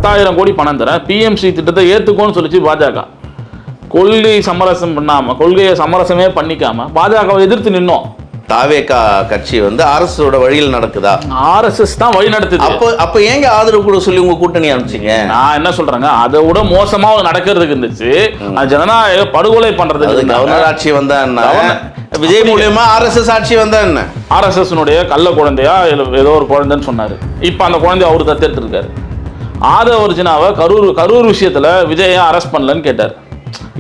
10,000 கோடி பணம் தரேன், பிஎம்சி திட்டத்தை ஏற்றுக்கோன்னு சொல்லிச்சு பாஜக. கொள்கையை சமரசமே பண்ணிக்காம பாஜகவை எதிர்த்து நின்னோம். தாவேகா கட்சி அரசோட வழியில் நடக்குதா? ஆர்எஸ்எஸ் தான் வழி நடத்துது. அப்ப ஏங்க ஆதரவு கூட சொல்லி உங்க கூட்டணி அனுப்பிச்சிங்க? நான் என்ன சொல்றேங்க, அதை விட மோசமா நடக்கிறதுக்கு இருந்துச்சு. ஜனநாயக படுகொலை பண்றதுக்கு கவர்னர் ஆட்சி வந்தா என்ன, விஜய் மூலியமா ஆர்எஸ்எஸ் ஆட்சி வந்தா என்ன? ஆர்எஸ்எஸ் கள்ள குழந்தையா ஏதோ ஒரு குழந்தைன்னு சொன்னாரு. இப்ப அந்த குழந்தைய அவரு தத்தெடுத்து இருக்காரு. ஆதவ அர்ஜுனாவை கரூர் விஷயத்துல விஜயை அரெஸ்ட் பண்ணலன்னு கேட்டார்.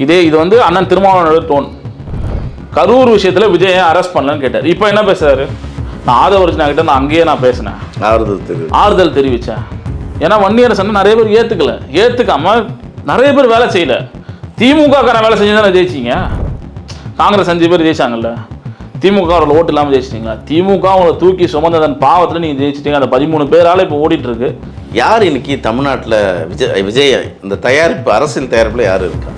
இது அண்ணன் திருமாவளவனோட டோன். கரூர் விஷயத்துல விஜயை அரெஸ்ட் பண்ணலன்னு கேட்டார். இப்போ என்ன பேசுறாரு? நான் ஆதவ அர்ஜுனா கிட்ட அங்கேயே பேசினேன், ஆறுதல் தெரிவிச்சேன். ஏன்னா வன்னியரசன் நிறைய பேர் ஏத்துக்காம நிறைய பேர் வேலை செய்யல. திமுக காரன் வேலை செஞ்சுதானே ஜெயிச்சிங்க. காங்கிரஸ் 5 பேர் ஜெயிச்சாங்கல்ல, திமுக அவரோட ஓட்டு இல்லாமல் ஜெயிச்சிட்டீங்களா? திமுக அவங்களை தூக்கி சுமந்ததன் பாவத்தில் நீங்கள் ஜெயிச்சிட்டீங்க. அந்த 13 பேரால இப்போ ஓடிட்டு இருக்கு. யார் இன்னைக்கு தமிழ்நாட்டில் விஜய் இந்த தயாரிப்பு அரசியல் தயாரிப்பில் யார் இருக்கா?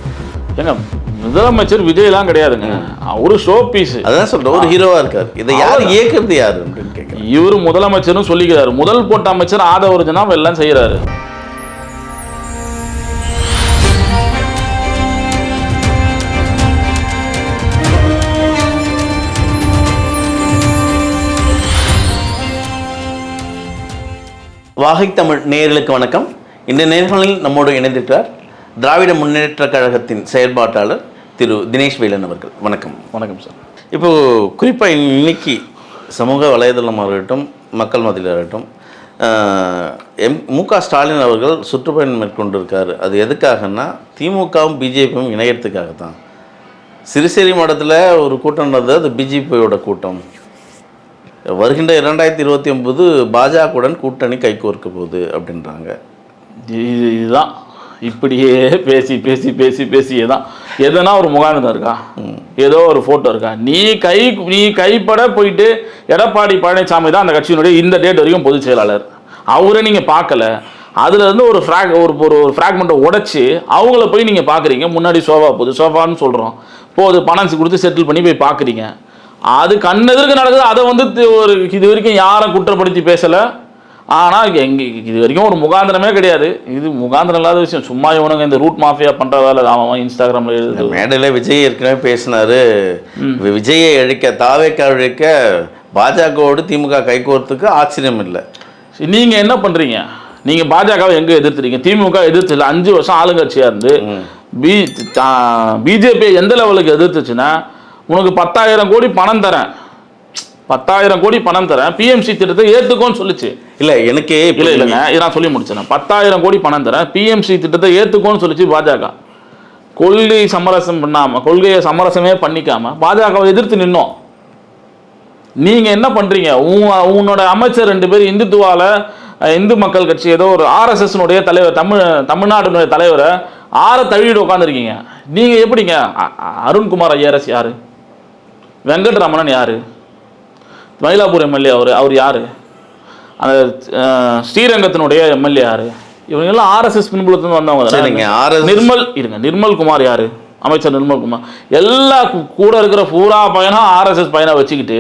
ஏங்க முதலமைச்சர் விஜய்லாம் கிடையாதுங்க, அவரு ஷோ பீஸ். அதான் சொல்றேன், ஒரு ஹீரோவா இருக்காரு. இதை யார் இயக்குறது யாரு அப்படின்னு கேட்கிறேன். இவரு முதலமைச்சர்னு சொல்லிக்கிறாரு. முதல் போட்ட அமைச்சர் ஆதவ அர்ஜுனா எல்லாம் செய்யறாரு. வாகை தமிழ் நேயர்களுக்கு வணக்கம். இந்த நேர்காணலில் நம்மோடு இணைந்திருக்கிறார் திராவிட முன்னேற்ற கழகத்தின் செயல்பாட்டாளர் திரு தினேஷ் வேலன் அவர்கள். வணக்கம். வணக்கம் சார். இப்போது குறிப்பாக இன்னைக்கு சமூக வலைதளமாக இருக்கட்டும், மக்கள் மத்தியில் இருக்கட்டும், மு.க. ஸ்டாலின் அவர்கள் சுற்றுப்பயணம் மேற்கொண்டிருக்காரு. அது எதுக்காகன்னா திமுகவும் பிஜேபியும் இணையறதுக்காக தான். சிறுசேரி மடத்தில் ஒரு கூட்டம் நடந்தது, அது பிஜேபியோட கூட்டம். வருகின்ற 2029 பாஜகவுடன் கூட்டணி கைகோர்க்க போகுது அப்படின்றாங்க. இதுதான் இப்படியே பேசியே தான். எதனா ஒரு முகாந்திரம் இருக்கா, ஏதோ ஒரு ஃபோட்டோ இருக்கா? நீ கைப்பட போயிட்டு எடப்பாடி பழனிசாமி தான் அந்த கட்சியினுடைய இந்த டேட் வரைக்கும் பொதுச் செயலாளர். அவரை நீங்கள் பார்க்கல. அதுலேருந்து ஒரு ஃப்ராக்மெண்ட்டை உடைச்சி அவங்கள போய் நீங்கள் பார்க்குறீங்க. முன்னாடி சோஃபான்னு சொல்கிறோம், போது பணம் கொடுத்து செட்டில் பண்ணி போய் பார்க்குறீங்க. அது கண்ணெதிர்க்கு நடக்குது. அதை இது வரைக்கும் யாரும் குற்றப்படுத்தி பேசலை. ஆனால் இது வரைக்கும் ஒரு முகாந்திரமே கிடையாது. இது முகாந்திரம் இல்லாத விஷயம். சும்மா இவனுங்க இந்த ரூட் மாஃபியா பண்ணுற வேலை. அவன் இன்ஸ்டாகிராமில் எழுது. மேடையில் விஜய் ஏற்கனவே பேசினார். விஜயை தாவேக்கா அழிக்க பாஜகவோடு திமுக கைகோர்த்துக்கு ஆச்சரியம் இல்லை. நீங்கள் என்ன பண்ணுறீங்க? நீங்கள் பாஜகவை எங்கே எதிர்த்துறீங்க? திமுக எதிர்த்து இல்லை. 5 வருஷம் ஆளுங்கட்சியாக இருந்து பிஜேபி எந்த லெவலுக்கு எதிர்த்துச்சுன்னா, உனக்கு 10,000 கோடி பணம் தரேன், 10,000 கோடி பணம் தரேன், பிஎம்சி திட்டத்தை ஏற்றுக்கோன்னு சொல்லிச்சு. இல்லை எனக்கு இல்லைங்க, இதை நான் சொல்லி முடிச்சேன். 10,000 கோடி பணம் தரேன், பிஎம்சி திட்டத்தை ஏற்றுக்கோன்னு சொல்லிச்சு பாஜக. கொள்கையை சமரசமே பண்ணிக்காம பாஜகவை எதிர்த்து நின்னோம். நீங்கள் என்ன பண்ணுறீங்க? உன்னோட அமைச்சர் 2 பேர் இந்து மக்கள் கட்சி ஏதோ ஒரு ஆர்எஸ்எஸ்னுடைய தலைவர், தமிழ்நாடுடைய தலைவரை தழுவிட்டு உட்காந்துருக்கீங்க. நீங்கள் எப்படிங்க? அருண்குமார் ஐஆர்எஸ் யாரு? வெங்கட்ராமன் யாரு? மயிலாப்பூர் எம்எல்ஏ அவர் யாரு? அந்த ஸ்ரீரங்கத்தினுடைய எம்எல்ஏ யாரு? இவங்கெல்லாம் ஆர்எஸ்எஸ் பின்புலத்துல வந்தவங்க. நிர்மல் குமார் யாரு? அமைச்சர் நிர்மல் குமார். எல்லா கூட இருக்கிற பூரா பையனா ஆர்எஸ்எஸ் பையனை வச்சுக்கிட்டு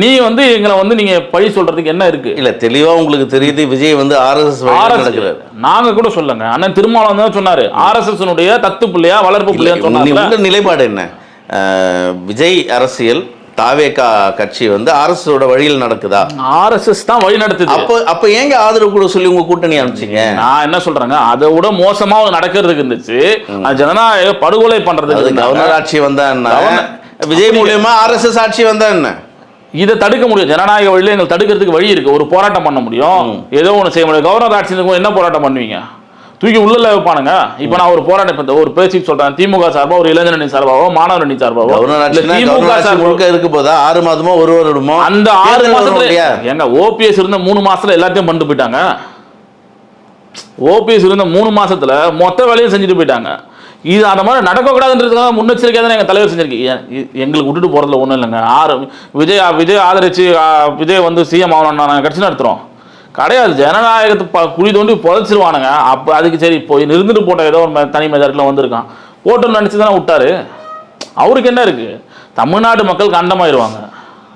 நீ எங்களை நீங்க பழி சொல்றதுக்கு என்ன இருக்கு? இல்ல தெளிவா உங்களுக்கு தெரியுது விஜய் ஆர்எஸ்எஸ் நடக்கிறார். நாங்க கூட சொல்லுங்க, அண்ணன் திருமாவளவன் தான் சொன்னாரு ஆர்எஸ்எஸ் தத்து பிள்ளையா வளர்ப்பு பிள்ளையா சொன்னாங்க. நிலைப்பாடு என்ன? விஜய் அரசியல் தாவேகா கட்சி அரசோட வழியில் நடக்குதா? ஆர்எஸ்எஸ் தான் வழி நடத்துது. அப்ப ஏங்க ஆதரவு கூட சொல்லி உங்க கூட்டணி அனுப்பிச்சிங்க? நான் என்ன சொல்றேங்க, அதை விட மோசமா நடக்கிறதுக்கு இருந்துச்சு. ஜனநாயக படுகொலை பண்றதுக்கு கவர்னர் ஆட்சி வந்தா என்ன, விஜய் மூலியமா ஆர்எஸ்எஸ் ஆட்சி வந்தா என்ன? இதை தடுக்க முடியும். ஜனநாயக வழியில எங்களுக்கு தடுக்கிறதுக்கு வழி இருக்கு. ஒரு போராட்டம் பண்ண முடியும், ஏதோ ஒன்று செய்ய முடியும். கவர்னர் ஆட்சி என்ன போராட்டம் பண்ணுவீங்க? தூக்கி உள்ள வைப்பானுங்க. இப்போ நான் ஒரு போராட்டம் ஒரு பேச்சுக்கு சொல்றேன், திமுக சார்பா, ஒரு இளைஞரணி சார்பாவோ, மாணவர் அணி சார்பாவோ, திமுக சார்பா இருக்க போதா 6 மாதமோ 1 வருடமோ? அந்த 6 மாசத்துல எங்க ஓபிஎஸ் இருந்த 3 மாசத்துல எல்லாத்தையும் பண்ணிட்டு போயிட்டாங்க. ஓபிஎஸ் இருந்த 3 மாசத்துல மொத்த வேலையும் செஞ்சுட்டு போயிட்டாங்க. இது அந்த மாதிரி நடக்கக்கூடாதுன்றதுக்காக முன்னெச்சரிக்கையாக தான் எங்கள் தலைவர் செஞ்சிருக்கு. எங்களுக்கு விட்டுட்டு போறதுல ஒன்றும் இல்லைங்க. விஜய் ஆதரிச்சு விஜய் சிஎம் ஆகணும் நாங்கள் கட்சி நடத்துகிறோம் கிடையாது. ஜனநாயகத்தை குழி தோண்டி புதைச்சிருவானுங்க. அப்போ அதுக்கு சரி போய் இருந்துட்டு போட்ட ஏதோ ஒரு தனி மெஜாரிட்டியில் வந்திருக்கான் போட்டோன்னு நினச்சி தானே விட்டாரு. அவருக்கு என்ன இருக்கு? தமிழ்நாடு மக்கள் கண்டமாயிருவாங்க,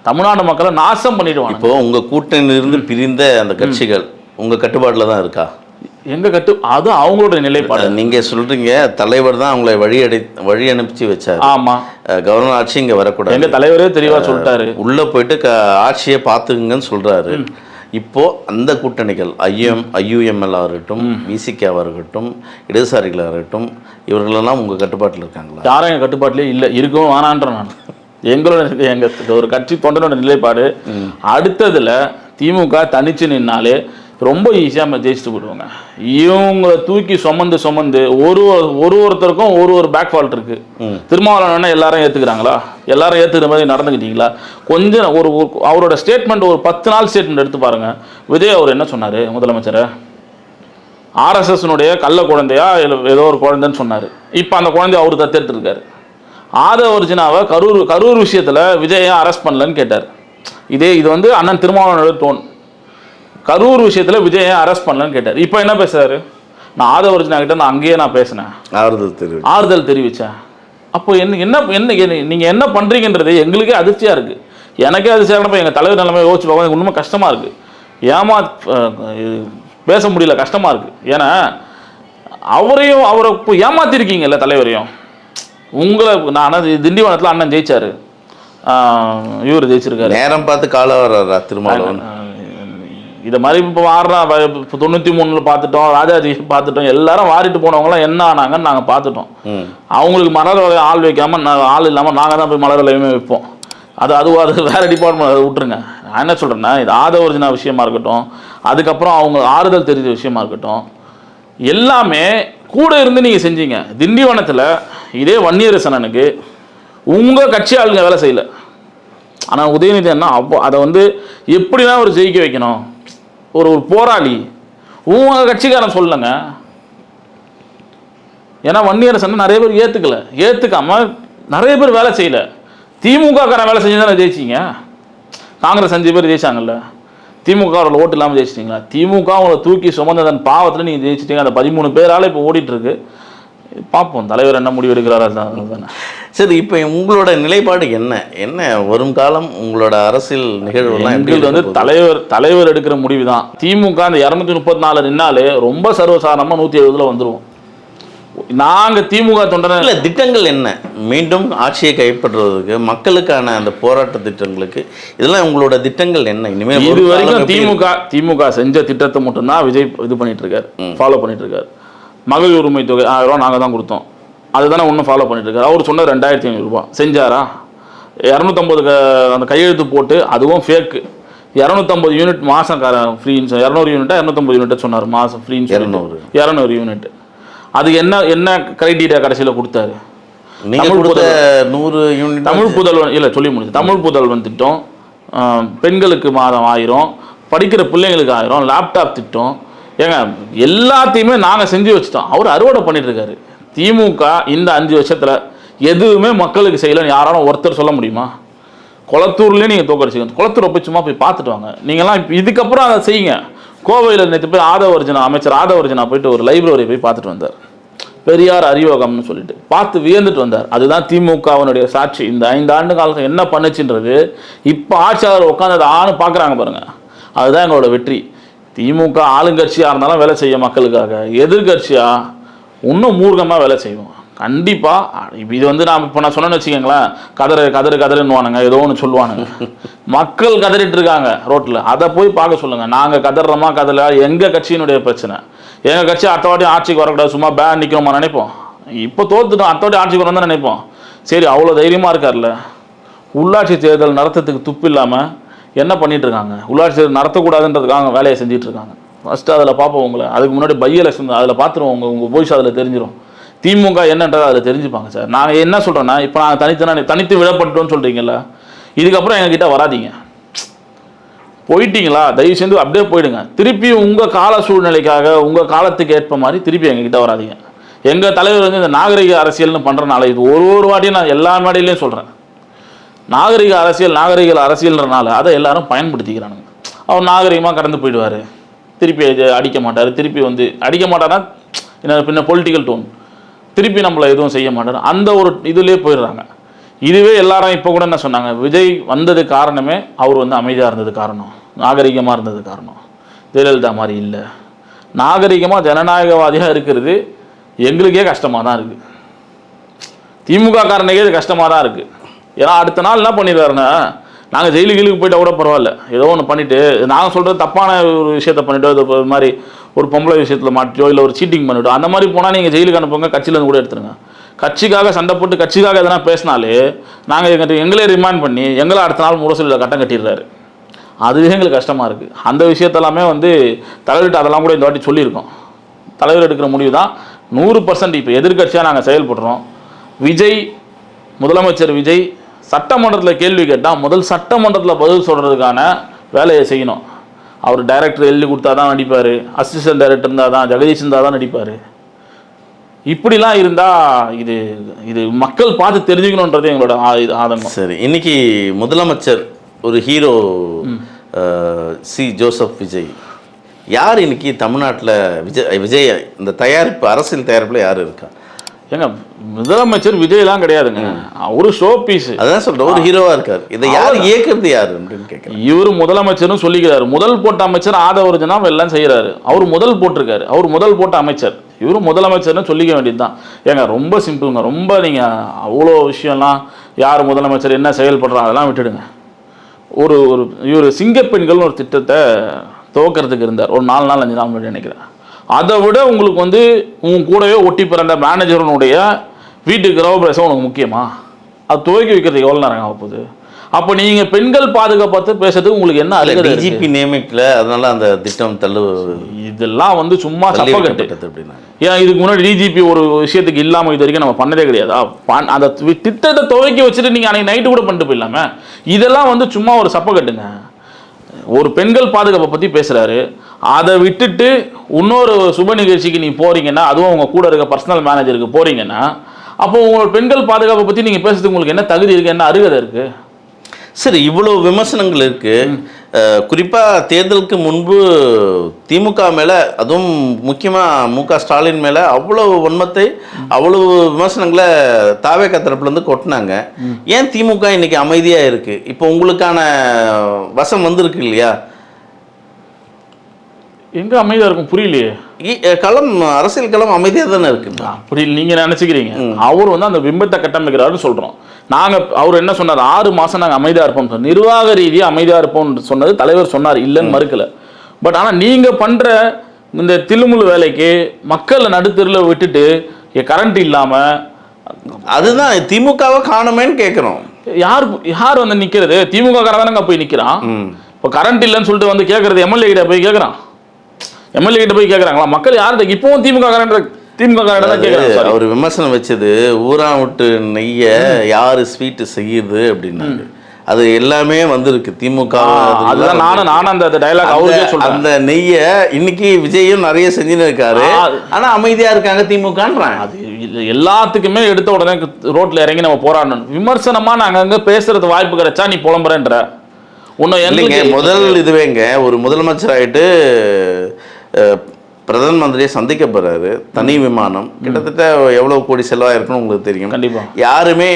தமிழ்நாடு மக்களை நாசம் பண்ணிடுவாங்க. இப்போ உங்கள் கூட்டணியிலிருந்து பிரிந்த அந்த கட்சிகள் உங்கள் கட்டுப்பாட்டில் தான் இருக்கா? அது அவங்களோட நிலைப்பாடு. நீங்கள் சொல்கிறீங்க தலைவர் தான் அவங்களை வழி அனுப்பிச்சு வச்சார். ஆமாம், கவர்னர் ஆட்சி இங்கே வரக்கூடாது, எங்கள் தலைவரே தெளிவாக சொல்லிட்டாரு, உள்ளே போயிட்டு ஆட்சியை பார்த்துக்குங்கன்னு சொல்கிறாரு. இப்போது அந்த கூட்டணிகள் ஐயுஎம்எல்லாக இருக்கட்டும், விசிகாவாக இருக்கட்டும், இடதுசாரிகளாக இருக்கட்டும், இவர்களெல்லாம் உங்கள் கட்டுப்பாட்டில் இருக்காங்களா? யாரும் எங்கள் கட்டுப்பாட்டிலே இல்லை, இருக்கவும் வேணான்ற நான். எங்களோட எங்கள் ஒரு கட்சி தொண்டனோட நிலைப்பாடு, அடுத்ததில் திமுக தனிச்சு நின்னாலே ரொம்ப ஈஸியாக நம்ம ஜெயிச்சுட்டு போயிடுவாங்க. இவங்களை தூக்கி சுமந்து ஒருத்தருக்கும் ஒரு பேக் ஃபால்ட் இருக்குது. திருமாவளவன் எல்லாரும் ஏற்றுக்கிறாங்களா? எல்லாரும் ஏற்றுக்கிற மாதிரி நடந்துக்கிட்டீங்களா? கொஞ்சம் அவரோட ஸ்டேட்மெண்ட் ஒரு 10 நாள் ஸ்டேட்மெண்ட் எடுத்து பாருங்கள். விஜய் அவர் என்ன சொன்னார்? முதலமைச்சர் ஆர்எஸ்எஸ்னுடைய கள்ள குழந்தையா ஏதோ ஒரு குழந்தைன்னு சொன்னார். இப்போ அந்த குழந்தைய அவர் தத்தெடுத்துருக்காரு. ஆதவர்ஜினாவை கரூர் விஷயத்தில் விஜயை அரெஸ்ட் பண்ணலன்னு கேட்டார். இது வந்து அண்ணன் திருமாவளவனோட டோன். கரூர் விஷயத்தில் விஜயை அரெஸ்ட் பண்ணலன்னு கேட்டார். இப்போ என்ன பேசுறாரு? நான் ஆதவர்ஜினா கிட்ட நான் அங்கேயே பேசினேன், ஆறுதல் தெரிவித்தேன். அப்போ நீங்கள் என்ன பண்ணுறீங்கன்றது எங்களுக்கே அதிர்ச்சியாக இருக்குது. எனக்கே அதிர்ச்சியாக இருக்கப்போ எங்கள் தலைவர் நிலைமை யோசிச்சு பார்க்க உண்மை கஷ்டமாக இருக்குது. பேச முடியல, கஷ்டமாக இருக்குது. ஏன்னா அவரை இப்போ ஏமாத்திருக்கீங்கல்ல தலைவரையும். நான் திண்டிவனத்தில் அண்ணன் ஜெயிச்சாரு, இவர் ஜெயிச்சிருக்காரு. நேரம் பார்த்து கால வர்றாரா திருமாவளவன்? இதை மாதிரி இப்போ வாடுறா. இப்போ 93 பார்த்துட்டோம், ராஜாஜி பார்த்துட்டோம், எல்லாரும் வாரிட்டு போனவங்களாம் என்ன ஆனாங்கன்னு நாங்கள் பார்த்துட்டோம். அவங்களுக்கு மலர் வளையம் ஆள் வைக்காமல் ஆள் இல்லாமல் நாங்கள் தான் போய் மலர் வளையமே வைப்போம். அது வேறு டிபார்ட்மெண்ட், அதை விட்டுருங்க. நான் என்ன சொல்கிறேன்னா, இது ஆதவர்ஜினா விஷயமா இருக்கட்டும், அதுக்கப்புறம் அவங்க ஆறுதல் தெரிஞ்ச விஷயமா இருக்கட்டும், எல்லாமே கூட இருந்து நீங்கள் செஞ்சீங்க. திண்டிவனத்தில் இதே வன்னியரசனனுக்கு உங்கள் கட்சி ஆளுங்க வேலை செய்யலை. ஆனால் உதயநிதி அண்ணா அதை வந்து எப்படின்னா ஒரு ஜெயிக்க வைக்கணும், ஒரு போராளி உங்கள் கட்சிக்காரன் சொல்லுங்க. ஏன்னா வன்னியரசன் நிறைய பேர் ஏற்றுக்காமல் நிறைய பேர் வேலை செய்யலை. திமுகக்காரன் வேலை செஞ்சு தானே ஜெயிச்சிங்க. காங்கிரஸ் 5 பேர் ஜெயிச்சாங்கல்ல, திமுக ஓட்டு இல்லாமல் ஜெயிச்சிட்டிங்களா? திமுக அவங்களை தூக்கி சுமந்ததன் பாவத்தில் நீங்கள் ஜெயிச்சிட்டிங்க. அந்த 13 பேரால் இப்போ ஓடிட்டுருக்கு. பார்ப்போம் தலைவர் என்ன முடிவு எடுக்கிறாரா தானே. சரி, இப்போ உங்களோட நிலைப்பாடு என்ன வரும் காலம் உங்களோட அரசியல் நிகழ்வுலாம்? எங்களுக்கு வந்து தலைவர் எடுக்கிற முடிவு தான். திமுக அந்த 234 நின்னாலே ரொம்ப சர்வசாதாரணமாக 170 வந்துடுவோம். நாங்கள் திமுக தொண்டன இல்லை, திட்டங்கள் என்ன? மீண்டும் ஆட்சியை கைப்பற்றுவதற்கு மக்களுக்கான அந்த போராட்ட திட்டங்களுக்கு இதெல்லாம் உங்களோட திட்டங்கள் என்ன? இனிமேல் இது வரைக்கும் திமுக செஞ்ச திட்டத்தை மட்டும்தான் விஜய் இது பண்ணிட்டு இருக்காரு, ஃபாலோ பண்ணிட்டு இருக்காரு. மகளிர் உரிமை தொகை 1000 ரூபா நாங்கள் தான் கொடுத்தோம், அதுதானே ஒன்றும் ஃபாலோ பண்ணிட்டு இருக்காரு. அவர் சொன்ன 2500 ரூபா செஞ்சாரா? 250 அந்த கையெழுத்து போட்டு, அதுவும் ஃபேக்கு. 250 யூனிட் மாதம் ஃப்ரீன்னு 200 யூனிட்டா 250 யூனிட்டை சொன்னார் மாதம் ஃப்ரீன்னு. 200 யூனிட். அது என்ன கிரைட்டீரியா கடைசியில் கொடுத்தாரு? தமிழ் புதல்வன் இல்லை சொல்லி முடிச்சு. தமிழ் புதல்வன் திட்டம், பெண்களுக்கு மாதம் 1000, படிக்கிற பிள்ளைங்களுக்கு 1000, லேப்டாப் திட்டம். ஏங்க எல்லாத்தையுமே நாங்கள் செஞ்சு வச்சுட்டோம். அவர் அறுவடை பண்ணிட்டு இருக்காரு. திமுக இந்த 5 வருஷத்தில் எதுவுமே மக்களுக்கு செய்யலைன்னு யாராலும் ஒருத்தர் சொல்ல முடியுமா? குளத்தூர்லேயே நீங்கள் தோக்கடிச்சிங்க. குளத்தூரை போய் சும்மா போய் பார்த்துட்டு வாங்க. நீங்கள்லாம் இதுக்கப்புறம் அதை செய்யுங்க. கோவையில் நேற்று போய் அமைச்சர் ஆதவர்ஜினா போயிட்டு ஒரு லைப்ரரி போய் பார்த்துட்டு வந்தார். பெரியார் அறிவகம்னு சொல்லிட்டு பார்த்து வியந்துட்டு வந்தார். அதுதான் திமுகவினுடைய சாட்சி. இந்த 5 ஆண்டு காலத்தில் என்ன பண்ணுச்சுன்றது இப்போ ஆட்சியாளர் உட்காந்து அதை பார்க்குறாங்க பாருங்க. அதுதான் எங்களோட வெற்றி. திமுக ஆளுங்கட்சியாக இருந்தாலும் வேலை செய்ய மக்களுக்காக, எதிர்கட்சியாக இன்னும் மூர்க்கமாக வேலை செய்வோம் கண்டிப்பாக. இது வந்து நான் சொன்னேன்னு வச்சுக்கோங்களேன், கதறுன்னுவானுங்க, ஏதோ ஒன்று சொல்லுவானுங்க. மக்கள் கதறிட்டு இருக்காங்க ரோட்டில், அதை போய் பார்க்க சொல்லுங்கள். நாங்கள் கதறோமா கதலை எங்கள் கட்சியினுடைய பிரச்சனை. எங்கள் கட்சி அடுத்த வாட்டி ஆட்சிக்கு வரக்கூடாது, சும்மா பேன் நிற்கணுமா நினைப்போம். இப்போ தோத்துட்டோம், அடுத்த வாட்டி ஆட்சிக்கு வரணும் தான் நினைப்போம். சரி, அவ்வளோ தைரியமாக இருக்கார்ல. உள்ளாட்சி தேர்தல் நடத்துறதுக்கு துப்பு இல்லாமல் என்ன பண்ணிட்டு இருக்காங்க? உள்ளாட்சி தேர்தல் நடத்தக்கூடாதுன்றதுக்காக வேலையை செஞ்சுட்டு இருக்காங்க. ஃபஸ்ட்டு அதில் பார்ப்போம் உங்களை. அதுக்கு முன்னாடி பை எலெக்ஷன் அதில் பார்த்துருவோம். உங்கள் போய்ஸ் அதில் தெரிஞ்சிடும். திமுக என்னன்றது அதில் தெரிஞ்சுப்பாங்க சார். நாங்கள் என்ன சொல்கிறோன்னா, இப்போ நாங்கள் தனித்து விடப்பட்டோன்னு சொல்கிறீங்களா, இதுக்கப்புறம் எங்ககிட்ட வராதிங்க. போயிட்டீங்களா, தயவு செஞ்சு அப்படியே போயிடுங்க. திருப்பி உங்கள் கால சூழ்நிலைக்காக உங்கள் காலத்துக்கு ஏற்ப மாதிரி திருப்பி எங்ககிட்ட வராதிங்க. எங்கள் தலைவர் வந்து இந்த நாகரிக அரசியல்னு பண்ணுறனால, இது ஒரு வாட்டியும் நான் எல்லா மேடையிலையும் சொல்கிறேன், நாகரிக அரசியல்ன்றனால அதை எல்லாரும் பயன்படுத்திக்கிறானுங்க. அவர் நாகரிகமாக கடந்து போயிடுவார், திருப்பி அடிக்க மாட்டார். திருப்பி வந்து அடிக்க மாட்டார்னா பின்ன பொலிட்டிக்கல் டோன், திருப்பி நம்மளை எதுவும் செய்ய மாட்டார். அந்த ஒரு இதுலேயே போயிடுறாங்க. இதுவே எல்லாரும் இப்போ கூட என்ன சொன்னாங்க, விஜய் வந்தது காரணமே அவர் வந்து அமைதியாக இருந்தது காரணம், நாகரிகமாக இருந்தது காரணம். ஜெயலலிதா மாதிரி இல்லை, நாகரிகமாக ஜனநாயகவாதியாக இருக்கிறது எங்களுக்கே கஷ்டமாக தான் இருக்குது. திமுக காரனுக்கே இது கஷ்டமாக தான் இருக்குது. ஏன்னா அடுத்த நாள் என்ன பண்ணிடுறாருன்னா, நாங்கள் ஜெயிலுக்கு போயிட்டால் கூட பரவாயில்ல, ஏதோ ஒன்று பண்ணிவிட்டு நாங்கள் சொல்கிறது தப்பான ஒரு விஷயத்த பண்ணிவிட்டோம், இது மாதிரி ஒரு பொம்பளை விஷயத்தில் மாட்டியோ இல்லை ஒரு சீட்டிங் பண்ணிவிட்டோம், அந்த மாதிரி போனால் நீங்கள் ஜெயிலுக்கு அனுப்புங்க, கட்சியிலேருந்து கூட எடுத்துருங்க. கட்சிக்காக சண்டை போட்டு கட்சிக்காக எதனா பேசினாலே நாங்கள் எங்களே ரிமைண்ட் பண்ணி எங்களை அடுத்த நாள் முரசொலியில் கட்டம் கட்டிடுறாரு. அதுவே எங்களுக்கு கஷ்டமாக இருக்குது. அந்த விஷயத்தெல்லாமே வந்து தலைவர்கிட்ட அதெல்லாம் கூட இந்த வாட்டி சொல்லியிருக்கோம். தலைவர் எடுக்கிற முடிவு தான் 100%. இப்போ எதிர்கட்சியாக நாங்கள் செயல்படுறோம். விஜய், முதலமைச்சர் விஜய் சட்டமன்றத்தில் கேள்வி கேட்டால் முதல் சட்டமன்றத்தில் பதில் சொல்கிறதுக்கான வேலையை செய்யணும். அவர் டைரக்டர் எழுதி கொடுத்தா தான் நடிப்பார், அசிஸ்டன்ட் டைரக்டர் இருந்தால் தான், ஜெகதீஷ் இருந்தால் தான் நடிப்பார். இப்படிலாம் இருந்தால் இது இது மக்கள் பார்த்து தெரிஞ்சுக்கணுன்றது எங்களோட ஆதங்கம். சரி, இன்னைக்கு முதலமைச்சர் ஒரு ஹீரோ சி ஜோசப் விஜய், யார் இன்னைக்கு தமிழ்நாட்டில் விஜய் இந்த தயாரிப்பு அரசியல் தயாரிப்பில் யார் இருக்கா? ஏங்க முதலமைச்சர் விஜய்லாம் கிடையாதுங்க, ஒரு ஷோ பீஸ். அதான் சொல்கிறேன், ஒரு ஹீரோவாக இருக்கார். இதை யார் இயக்குறது யார் அப்படின்னு கேட்குறேன். இவர் முதலமைச்சர்னு சொல்லிக்கிறாரு. முதல் போட்ட அமைச்சர் ஆதவர்ஜனா எல்லாம் செய்கிறாரு. அவர் முதல் போட்டிருக்காரு, அவர் முதல் போட்ட அமைச்சர், இவரும் முதலமைச்சர்னு சொல்லிக்க வேண்டியது தான். ஏங்க ரொம்ப சிம்பிளுங்க. ரொம்ப நீங்கள் அவ்வளோ விஷயம்லாம் யார் முதலமைச்சர் என்ன செயல்படுறாங்க அதெல்லாம் விட்டுடுங்க. ஒரு ஒரு இவர் சிங்கப்பெண்கள்னு ஒரு திட்டத்தை துவக்கிறதுக்கு இருந்தார் ஒரு 4 நாள் 5 நாள் முன்னாடி நினைக்கிறேன். அதை விட உங்களுக்கு வந்து உன் கூடவே ஒட்டி பிறந்த மேனேஜருடைய வீட்டுக்கு கிரகப்பிரவேசம் உனக்கு முக்கியமா? அது துவக்கி வைக்கிறதுக்கு எவ்வளோ நேரம் ஆக போகுது? அப்போ நீங்கள் பெண்கள் பாதுகாப்பு பேசுறதுக்கு உங்களுக்கு என்ன அழுகை? டிஜிபி நியமிக்கல, அதனால அந்த திட்டம் இதெல்லாம் வந்து சும்மா சப்பக்கட்டு அப்படின்னா. ஏன் இதுக்கு முன்னாடி டிஜிபி ஒரு விஷயத்துக்கு இல்லாமல் இது வரைக்கும் நம்ம பண்ணதே கிடையாதா? அந்த திட்டத்தை துவக்கி வச்சுட்டு நீங்கள் அன்னைக்கு நைட்டு கூட பண்ணிட்டு போயிடலாமே. இதெல்லாம் வந்து சும்மா ஒரு சப்பக்கட்டுங்க. ஒரு பெண்கள் பாதுகாப்பை பற்றி பேசுகிறாரு, அதை விட்டுட்டு இன்னொரு சுப நிகழ்ச்சிக்கு நீ போகிறீங்கன்னா, அதுவும் உங்கள் கூட இருக்க பர்சனல் மேனேஜருக்கு போகிறீங்கன்னா, அப்போ உங்களோட பெண்கள் பாதுகாப்பை பற்றி நீங்கள் பேசுறதுக்கு உங்களுக்கு என்ன தகுதி இருக்குது, என்ன அருகதை இருக்குது? சரி, இவ்வளோ விமர்சனங்கள் இருக்குது. குறிப்பாக தேர்தலுக்கு முன்பு திமுக மேலே, அதுவும் முக்கியமாக மு.க. ஸ்டாலின் மேலே அவ்வளோ வன்மத்தை, அவ்வளோ விமர்சனங்களை தாவேகா தரப்புலேருந்து கொட்டினாங்க. ஏன் திமுக இன்னைக்கு அமைதியாக இருக்குது? இப்போ உங்களுக்கான வசம் வந்திருக்கு இல்லையா? எங்கே அமைதியாக இருக்கும் புரியலையே. களம், அரசியல் களம் அமைதியாக தானே இருக்கு. அப்படி நீங்கள் நினச்சிக்கிறீங்க. அவர் வந்து அந்த பிம்பத்தை கட்டமைக்கிறாருன்னு சொல்கிறோம். அவர் என்ன சொன்னார்? 6 மாதம் நாங்கள் அமைதியாக இருப்போம் சொன்னார். நிர்வாக ரீதியாக அமைதியாக இருப்போம்னு சொன்னது தலைவர் சொன்னார், இல்லைன்னு மறுக்கலை. பட் ஆனால் நீங்கள் பண்ணுற இந்த தில்லுமுள்ளு வேலைக்கு மக்களை நடுத்தெருவில் விட்டுட்டு கரண்ட் இல்லாமல், அதுதான் திமுகவை காணுமேன்னு கேட்குறோம். யார் வந்து நிற்கிறது? திமுக காரங்க போய் நிற்கிறான். இப்போ கரண்ட் இல்லைன்னு சொல்லிட்டு வந்து கேட்குறது எம்எல்ஏ கிட்ட போய் கேட்குறான். எம்எல்ஏ கிட்ட போய் கேட்குறாங்களா மக்கள்? யார்கிட்ட? இப்போவும் திமுக காரன் அவர் விமர்சனம் வச்சது, ஊரா விட்டு நெய்ய யாரு ஸ்வீட்டு செய்யுது அப்படின்னாரு. அது எல்லாமே வந்திருக்கு திமுக. அதுதான் நானும் அந்த டைலாக் அவருக்கே சொல்றேன். அந்த நெய்ய இன்னைக்கு விஜயும் நிறைய செஞ்சுன்னு இருக்காரு, ஆனா அமைதியா இருக்காங்க திமுகன்றாங்க. அது எல்லாத்துக்குமே எடுத்த உடனே ரோட்ல இறங்கி நம்ம போராடணும். விமர்சனமா நாங்க அங்க பேசுறது வாய்ப்பு கிடைச்சா நீ புலம்புறேன்ற ஒன்னும் இல்லைங்க. முதல் இதுவேங்க, ஒரு முதலமைச்சர் ஆயிட்டு பிரதம மந்திரியை சந்திக்க போறாரு, தனி விமானம், கிட்டத்தட்ட எவ்வளவு கோடி செலவாயிருக்குன்னு உங்களுக்கு தெரியும். கண்டிப்பா யாருமே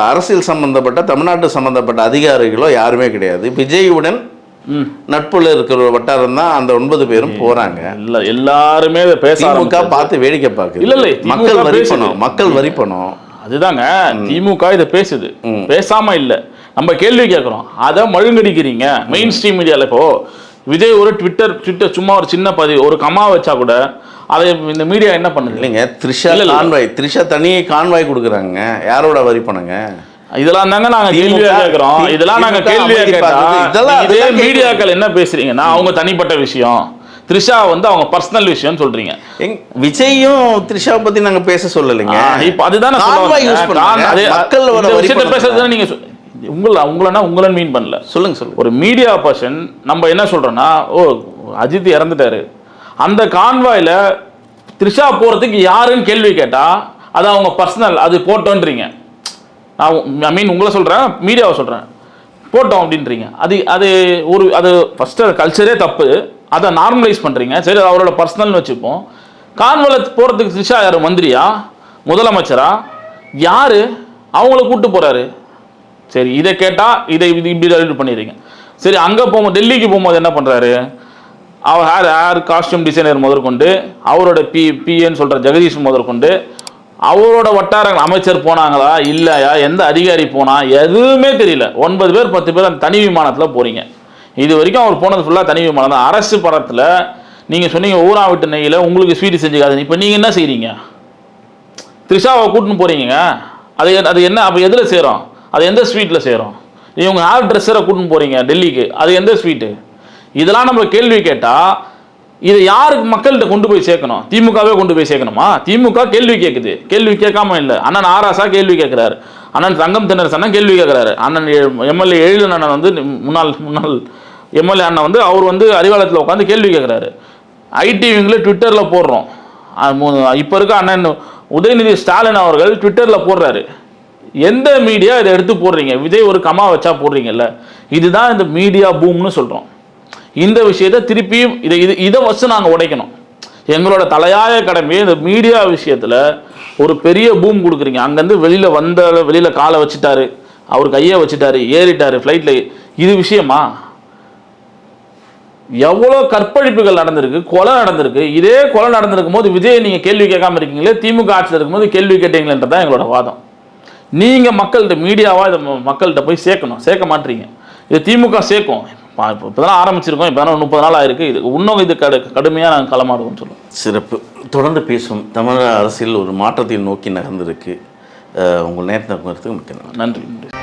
அரசியல் சம்பந்தப்பட்ட, தமிழ்நாட்டு சம்பந்தப்பட்ட அதிகாரிகளோ யாருமே கிடையாது. விஜயுடன் நட்புல இருக்கிற வட்டாரம் தான் அந்த 9 பேரும் போறாங்க. இல்ல எல்லாருமே திமுக பார்த்து வேடிக்கை பார்க்குது. இல்ல மக்கள் வரிப்பணும். அதுதாங்க திமுக இதை பேசுது, பேசாம இல்ல. நம்ம கேள்வி கேட்கிறோம், அதை மழுங்கடிக்கிறீங்க மெயின் ஸ்ட்ரீம் மீடியால. இப்போ விஜய் ஒரு ட்விட்டர் சும்மா ஒரு சின்ன பதிவு, ஒரு கமா வச்சா கூட அதை இந்த மீடியா என்ன பண்ணுது? இல்லைங்க, த்ரிஷா தனியே கான்வாய் கொடுக்குறாங்க. யாரோட வரி பண்ணுங்க? இதெல்லாம் தாங்க நாங்க கேள்வியா கேட்கிறோம். இதெல்லாம் நாங்க கேள்வியா கேட்டா இதே மீடியாக்கள் என்ன பேசுறீங்கன்னா அவங்க தனிப்பட்ட விஷயம், த்ரிஷா வந்து அவங்க பர்சனல் விஷயம் சொல்றீங்க. விஜயும் த்ரிஷாவை பத்தி நாங்க பேச சொல்லலைங்க. இப்போ அதுதான் மக்கள் பேசுறது. நீங்க உங்களன்னு மீன் பண்ணல, சொல்லுங்க. ஒரு மீடியா பர்சன் நம்ம என்ன சொல்றோம்னா, அஜித் இறந்துட்டாரு, அந்த கான்வாயில த்ரிஷா போறதுக்கு யாருன்னு கேள்வி கேட்டா அது அவங்க பர்சனல், அது போட்டோன்றீங்க. நான் உங்களை சொல்றேன், மீடியாவை சொல்றேன், போட்டோம் அப்படின்றீங்க. அது ஃபர்ஸ்ட் கல்ச்சரே தப்பு, அதை நார்மலைஸ் பண்றீங்க. சரி, அவரோட பர்சனல்னு வச்சுப்போம். கான்வாயில போறதுக்கு த்ரிஷா யாரு? மந்திரியா? முதலமைச்சரா? யாரு? அவங்கள கூப்பிட்டு போறாரு. சரி, இதை கேட்டால் இப்படி டெலிட் பண்ணிடுறீங்க. சரி, அங்கே போகும்போது டெல்லிக்கு போகும்போது என்ன பண்ணுறாரு? அவர் ஹேர் காஸ்டியூம் டிசைனர் முதற்கொண்டு அவரோட பிஏன்னு சொல்கிற ஜெகதீஷ் முதற்கொண்டு அவரோட வட்டாரங்கள் அமைச்சர் போனாங்களா இல்லையா, எந்த அதிகாரி போனா, எதுவுமே தெரியல. 9 பேர் 10 பேர் அந்த தனி விமானத்தில் போகிறீங்க. இது வரைக்கும் அவர் போனது ஃபுல்லாக தனி விமானம் தான். அரசு படத்தில் நீங்கள் சொன்னீங்க ஊரா விட்டு நெய்யில் உங்களுக்கு ஸ்வீட்டு செஞ்சுக்காது. இப்போ நீங்கள் என்ன செய்கிறீங்க? த்ரிஷாவை கூட்டின்னு போகிறீங்க. அது என்ன? அப்போ எதில் சேரும்? அது எந்த ஸ்வீட்டில் சேரும்? இவங்க ஹேர் ட்ரெஸ்ஸரை கூட்டின்னு போகிறீங்க டெல்லிக்கு, அது எந்த ஸ்வீட்டு? இதெல்லாம் நம்ம கேள்வி கேட்டால் இதை யாருக்கு மக்கள்கிட்ட கொண்டு போய் சேர்க்கணும்? திமுகவே கொண்டு போய் சேர்க்கணுமா? திமுக கேள்வி கேட்குது, கேள்வி கேட்காம இல்லை. அண்ணன் ஆராசா கேள்வி கேட்குறாரு, அண்ணன் தங்கம் தென்னரசு அண்ணன் கேள்வி கேட்குறாரு, அண்ணன் எம்எல்ஏ எழிலன் அண்ணன் வந்து முன்னாள் எம்எல்ஏ அண்ணன் வந்து அவர் வந்து அறிவாலயத்தில் உட்காந்து கேள்வி கேட்குறாரு. ஐடிவிங்களே ட்விட்டரில் போடுறோம். இப்போ இருக்க அண்ணன் உதயநிதி ஸ்டாலின் அவர்கள் ட்விட்டரில் போடுறாரு. எந்த மீடியா இதை எடுத்து போடுறீங்க? விஜய் ஒரு கமா வச்சா போடுறீங்கல்ல. இதுதான் இந்த மீடியா பூம்னு சொல்கிறோம். இந்த விஷயத்தை திருப்பியும் இதை வச்சு நாங்கள் உடைக்கணும். எங்களோட தலையாய கடமையை இந்த மீடியா விஷயத்தில் ஒரு பெரிய பூம் கொடுக்குறீங்க. அங்கேருந்து வெளியில் காலை வச்சுட்டாரு, அவர் கையை வச்சுட்டாரு, ஏறிட்டாரு ஃப்ளைட்டில். இது விஷயமா? எவ்வளோ கற்பழிப்புகள் நடந்திருக்கு, கொலை நடந்திருக்கு. இதே கொலை நடந்திருக்கும் போது விஜய் நீங்கள் கேள்வி கேட்காம இருக்கீங்களே, திமுக ஆட்சியில் இருக்கும்போது கேள்வி கேட்டீங்களேன்றதான் எங்களோட வாதம். நீங்கள் மக்கள்கிட்ட மீடியாவாக இதை மக்கள்கிட்ட போய் சேர்க்கணும், சேர்க்க மாட்டீங்க. இது திமுக சேர்க்கும். இப்போ தான் ஆரம்பிச்சிருக்கோம், இப்போ 30 நாள் ஆயிருக்கு. இது இன்னும் இது கடுமையாக நாங்கள் களமாடுவோம்னு சொல்லுவோம். சிறப்பு. தொடர்ந்து பேசும். தமிழக அரசியல் ஒரு மாற்றத்தை நோக்கி நகர்ந்திருக்கு. உங்கள் நேரத்தை மிக்க நன்றி. நன்றி.